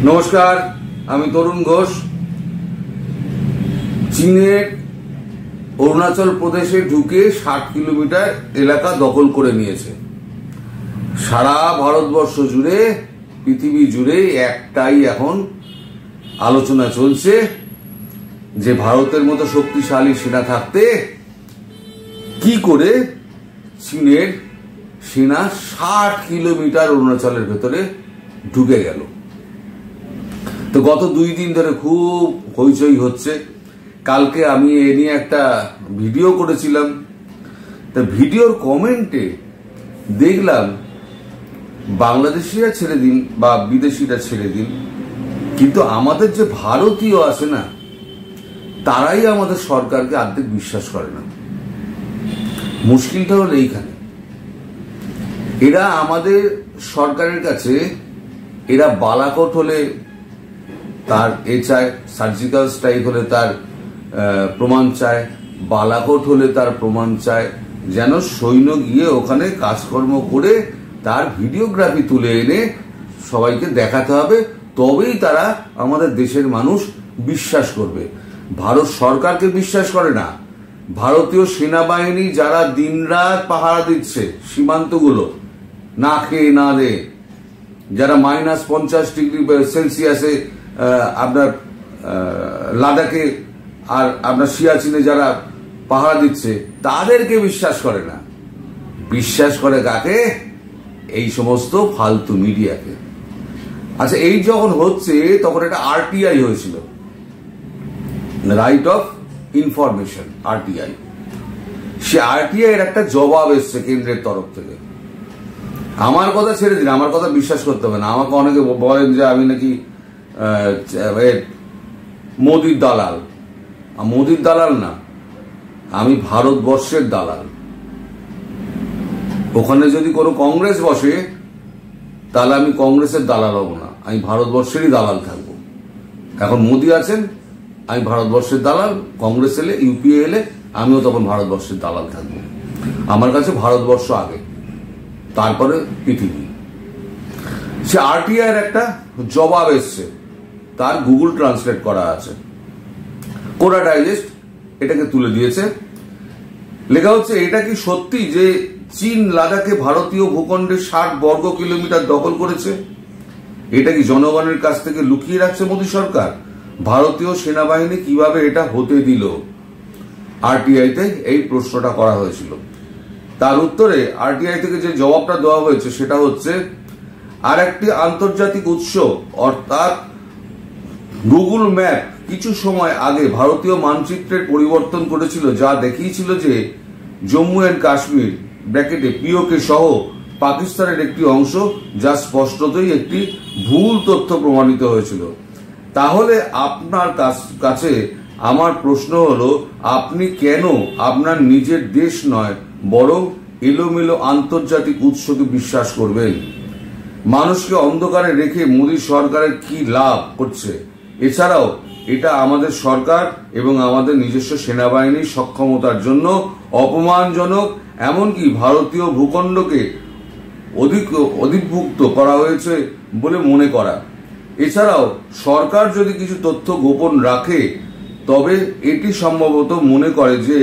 নমস্কার, আমি তরুণ ঘোষ। চীনের অরুণাচল প্রদেশে ঢুকে 60 কিলোমিটার এলাকা দখল করে নিয়েছে। সারা ভারতবর্ষ জুড়ে, পৃথিবী জুড়ে একটাই এখন আলোচনা চলছে যে ভারতের মতো শক্তিশালী সেনা থাকতে কি করে চীনের সেনা 60 কিলোমিটার অরুণাচলের ভেতরে ঢুকে গেল। তো গত 2 দিন ধরে খুব হইচই হচ্ছে। কালকে আমি এ নিয়ে একটা ভিডিও করেছিলাম। তা ভিডিওর কমেন্টে দেখলাম বাংলাদেশিরা ছেড়ে দিন বা বিদেশিরা ছেড়ে দিন, কিন্তু আমাদের যে ভারতীয় আছে না, তারাই আমাদের সরকারকে অর্ধেক বিশ্বাস করে না। মুশকিলটা হলো এইখানে, এরা আমাদের সরকারের কাছে এরা বালাকোট হলে তার চায়, সার্জিক্যাল স্ট্রাইক হলে তার প্রমাণ চায়, বালাকোট হলে তার প্রমাণ চায়, যেন সৈন্য গিয়ে ওখানে কাজকর্ম করে তার ভিডিওগ্রাফি তুলে এনে সবাইকে দেখাতে হবে, তবেই তারা আমাদের দেশের মানুষ বিশ্বাস করবে। ভারত সরকারকে বিশ্বাস করে না। ভারতীয় সেনাবাহিনী যারা দিনরাত পাহারা দিচ্ছে সীমান্তগুলো, না খেয়ে না দে, যারা -50 ডিগ্রি সেলসিয়াসে আপনার লাদাখে আর আপনার সিয়াচিনে যারা পাহারা দিচ্ছে, তাদেরকে বিশ্বাস করে না। বিশ্বাস করে কাকে? এই সমস্ত ফালতু মিডিয়াকে। আচ্ছা, এই যখন হচ্ছে তখন একটা আরটিআই হয়েছিল, right of information, RTI. Say RTI এর একটা জবাব এসছে কেন্দ্রের তরফ থেকে। আমার কথা ছেড়ে দিন, আমার কথা বিশ্বাস করতে হবে না। আমাকে অনেকে বলেন যে আমি নাকি মোদির দালাল। মোদির দালাল না, আমি ভারতবর্ষের দালাল। ওখানে যদি কোনো কংগ্রেস বসে তাহলে আমি কংগ্রেসের দালাল হব না, আমি ভারতবর্ষেরই দালাল থাকবো। এখন মোদি আছেন, আমি ভারতবর্ষের দালাল। কংগ্রেস এলে, ইউপিএ এলে আমিও তখন ভারতবর্ষের দালাল থাকবো। আমার কাছে ভারতবর্ষ আগে, তারপরে পৃথিবী। সে আরটিআই এর একটা জবাব এসছে, তার গুগল ট্রান্সলেট করা আছে, কোরা ডাইজেস্ট এটাকে তুলে দিয়েছে। লেখা হচ্ছে, এটা কি সত্যি যে চীন লাদাখে ভারতীয় ভূখণ্ডে 60 বর্গ কিলোমিটার দখল করেছে? এটা কি জনগণের কাছ থেকে লুকিয়ে রাখছে মোদী সরকার? ভারতীয় সেনাবাহিনী কিভাবে এটা হতে দিল? আরটিআইতে এই প্রশ্নটা করা হয়েছিল। তার উত্তরে আরটিআই থেকে যে জবাবটা দেওয়া হয়েছে সেটা হচ্ছে, আর একটি আন্তর্জাতিক উৎস অর্থাৎ গুগল ম্যাপ কিছু সময় আগে ভারতীয় মানচিত্রের পরিবর্তন করেছিল, যা দেখিয়েছিল যে জম্মু এন্ড কাশ্মীর ব্র্যাকেটে পিওকে সহ পাকিস্তানের একটি অংশ, যা স্পষ্টতই একটি ভুল তথ্য প্রমাণিত হয়েছিল। তাহলে আপনার কাছে আমার প্রশ্ন হলো, আপনি কেন আপনার নিজের দেশ নয় বরং এলোমেলো আন্তর্জাতিক উৎসকে বিশ্বাস করবেন? মানুষকে অন্ধকারে রেখে মোদী সরকারের কি লাভ করছে? এছাড়াও এটা আমাদের সরকার এবং আমাদের নিজস্ব সেনাবাহিনীর সক্ষমতার জন্য অপমানজনক। এমনকি ভারতীয় ভূখণ্ডকে অধিভুক্ত করা হয়েছে বলে মনে করা। এছাড়াও সরকার যদি কিছু তথ্য গোপন রাখে তবে এটি সম্ভবত মনে করে যে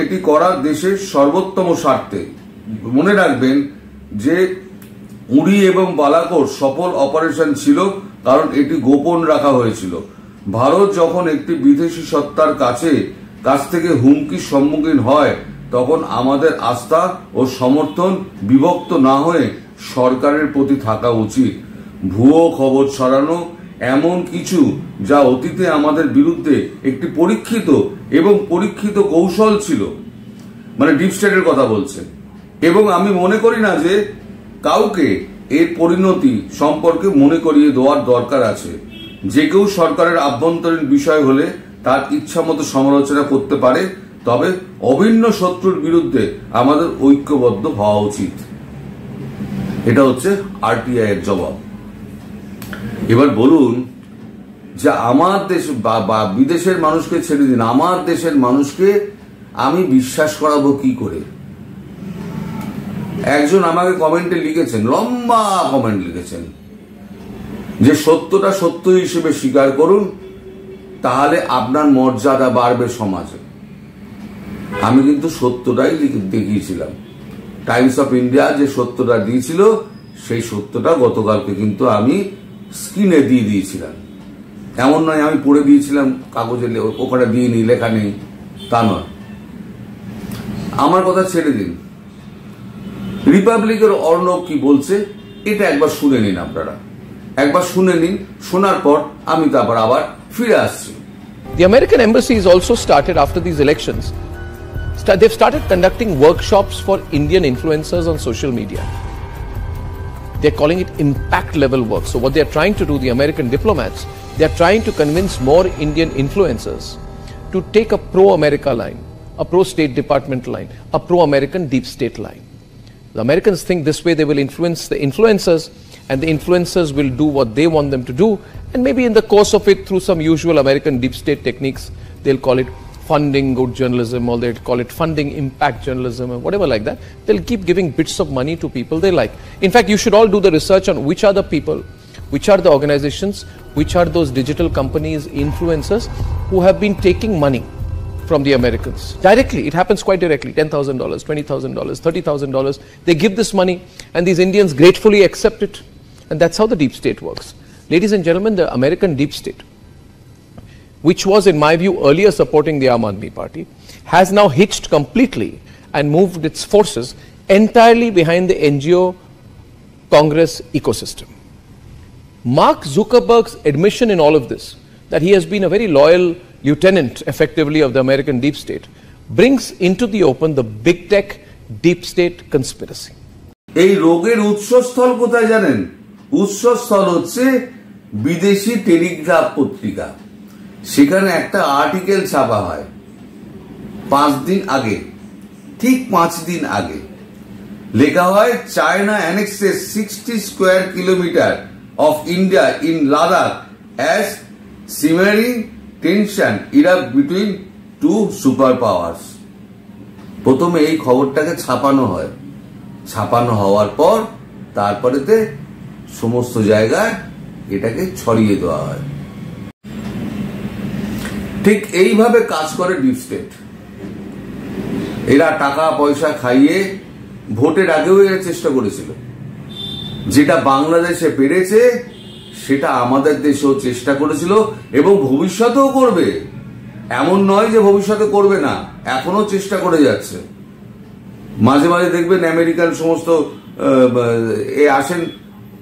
এটি করা দেশের সর্বোত্তম স্বার্থে। মনে রাখবেন যে উড়ি এবং বালাকোট সফল অপারেশন ছিল কারণ এটি গোপন রাখা হয়েছিল। ভারত যখন একটি বিদেশি সত্তার কাছ থেকে হুমকির সম্মুখীন হয় তখন আমাদের আস্থা ও সমর্থন বিভক্ত না হয়ে সরকারের প্রতি থাকা উচিত। ভুয়ো খবর ছড়ানো এমন কিছু যা অতীতে আমাদের বিরুদ্ধে একটি পরীক্ষিত কৌশল ছিল, মানে ডিপ স্টেটের কথা বলছে। এবং আমি মনে করি না যে কাউকে এর পরিণতি সম্পর্কে মনে করিয়ে দেওয়ার দরকার আছে। যে কেউ সরকারের আভ্যন্তরীণ বিষয় হলে তার ইচ্ছামতো সমালোচনা করতে পারে, তবে অভিন্ন শত্রুর বিরুদ্ধে আমাদের ঐক্যবদ্ধ হওয়া উচিত। এটা হচ্ছে আরটিআই এর জবাব। এবার বলুন যে আমার দেশ বা বিদেশের মানুষকে ছেড়ে দিন, আমার দেশের মানুষকে আমি বিশ্বাস করাবো কি করে? একজন আমাকে কমেন্টে লিখেছেন, লম্বা কমেন্ট লিখেছেন যে সত্যটা সত্য হিসেবে স্বীকার করুন, তাহলে আপনার মর্যাদা বাড়বে সমাজে। আমি কিন্তু সত্যটাই দেখিয়েছিলাম। টাইমস অফ ইন্ডিয়া যে সত্যটা দিয়েছিল, সেই সত্যটা গতকালকে কিন্তু আমি স্ক্রিনে দিয়ে দিয়েছিলাম। এমন নয় আমি পড়ে দিয়েছিলাম কাগজে, ওখানে দিইনি, লেখা নেই, তা নয়। আমার কথা ছেড়ে দিন, রিপাবলিকের অর্ণব কি বলছে এটা একবার শুনে নিন। আপনারা একবার শুনে নিন, শোনার পর আমি তারপর আবার ফিরে আসছি। The American embassy has also started after these elections. They've started conducting workshops for Indian influencers on social media. They're calling it impact level work. So what they're trying to do, the American diplomats, they're trying to convince more Indian influencers to take a pro-America line, a pro-State Department line, a pro-American deep state line. The Americans think this way they will influence the influencers, and the influencers will do what they want them to do, and maybe in the course of it, through some usual American deep state techniques, they'll call it funding good journalism, or they'll call it funding impact journalism, or whatever like that. They'll keep giving bits of money to people they like. In fact, you should all do the research on which are the people, which are the organizations, which are those digital companies, influencers, who have been taking money from the Americans. Directly, it happens quite directly, $10,000, $20,000, $30,000. They give this money, and these Indians gratefully accept it. And that's how the deep state works. Ladies and gentlemen, the American deep state, which was in my view earlier supporting the Aam Aadmi Party, has now hitched completely and moved its forces entirely behind the NGO Congress ecosystem. Mark Zuckerberg's admission in all of this, that he has been a very loyal lieutenant effectively of the American deep state, brings into the open the big tech deep state conspiracy. এই রোগের উৎসস্থল কোথায় জানেন? উৎসস্থল হচ্ছে বিদেশি Telegraph পত্রিকা। সেখানে একটা article ছাপা হয় 5 দিন আগে, ঠিক 5 দিন আগে লেখা হয়, China annexes 60 square kilometer of India in Ladakh as simmering tension erupt between two superpowers. প্রথমে এই খবরটাকে ছাপানো হয়, ছাপানো হওয়ার পর তারপরেতে সমস্ত জায়গায় এটাকে ছড়িয়ে দেওয়া হয়। ঠিক এইভাবে কাজ করে ডিপ স্টেট। এরা টাকা পয়সা খাইয়ে ভোটের আগেও এরা চেষ্টা করেছিল, যেটা বাংলাদেশে পেরেছে সেটা আমাদের দেশেও চেষ্টা করেছিল এবং ভবিষ্যতেও করবে। এমন নয় যে ভবিষ্যতে করবে না, এখনো চেষ্টা করে যাচ্ছে। মাঝে মাঝে দেখবেন আমেরিকান সমস্ত আসেন,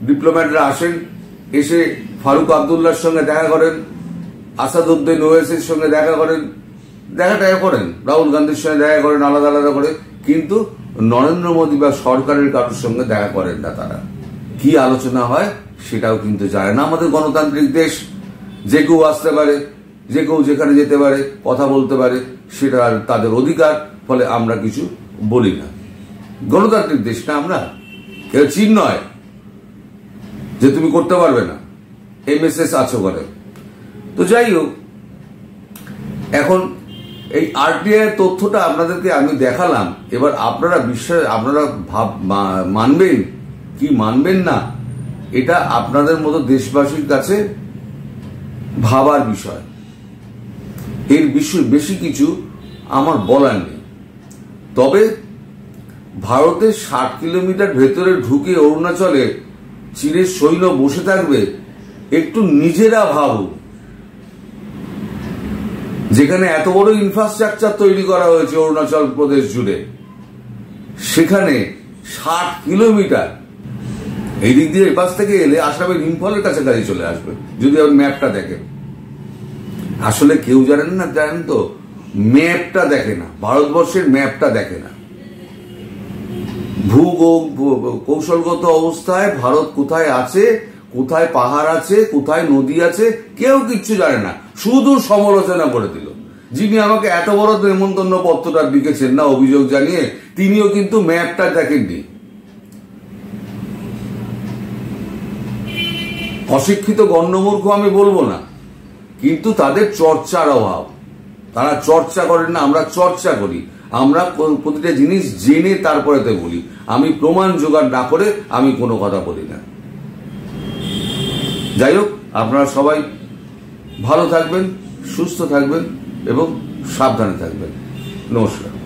ডিপ্লোম্যাটরা আসেন, এসে ফারুক আবদুল্লাহর সঙ্গে দেখা করেন, আসাদুদ্দিন ওয়েসির সঙ্গে দেখা করেন, দেখা করেন, রাহুল গান্ধীর সঙ্গে দেখা করেন, আলাদা আলাদা করে, কিন্তু নরেন্দ্র মোদী বা সরকারের কারোর সঙ্গে দেখা করেন না। তারা কি আলোচনা হয় সেটাও কিন্তু জানে না। আমাদের গণতান্ত্রিক দেশ, যে কেউ আসতে পারে, যে কেউ যেখানে যেতে পারে, কথা বলতে পারে, সেটা তাদের অধিকার, ফলে আমরা কিছু বলি না। গণতান্ত্রিক দেশ না আমরা, এটা চীন নয় যে তুমি করতে পারবে না, MSS আছো করে। তো যাই হোক, এখন এই RTI তথ্যটা আপনাদেরকে আমি দেখালাম। এবার আপনারা আপনারা মানবেন কি মানবেন না, এটা আপনাদের মতো দেশবাসীর কাছে ভাবার বিষয়। এর বেশি কিছু আমার বলার নেই। তবে ভারতের 60 কিলোমিটার ভেতরে ঢুকে অরুণাচলে চীনের সৈন্য বসে থাকবে, একটু নিজেরা ভাবুন। যেখানে এত বড় ইনফ্রাস্ট্রাকচার তৈরি করা হয়েছে অরুণাচল প্রদেশ জুড়ে, সেখানে 60 কিলোমিটার এই দিক দিয়ে এপাশ থেকে এলে আসামের ইম্ফলের কাছাকাছি চলে আসবে, যদি আপনি ম্যাপটা দেখেন। আসলে কেউ জানেন তো, ম্যাপটা দেখে না, ভারতবর্ষের ম্যাপটা দেখে না। কৌশলগত অবস্থায় ভারত কোথায় আছে, কোথায় পাহাড় আছে, কোথায় নদী আছে, কেউ কিচ্ছু জানে না, শুধু সমালোচনা করে দিল। যিনি আমাকে এত বড় নেমন্তন্ন পত্রটা লিখেছেন না অভিযোগ জানিয়ে, তিনিও কিন্তু ম্যাপটা দেখেননি। অশিক্ষিত গণ্যমূর্খ আমি বলবো না, কিন্তু তাদের চর্চার অভাব। তারা চর্চা করেন না, আমরা চর্চা করি। আমরা প্রতিটা জিনিস জেনে তারপরে তো বলি। আমি প্রমাণ জোগাড় না করে আমি কোনো কথা বলি না। যাই হোক, আপনারা সবাই ভালো থাকবেন, সুস্থ থাকবেন এবং সাবধানে থাকবেন। নমস্কার।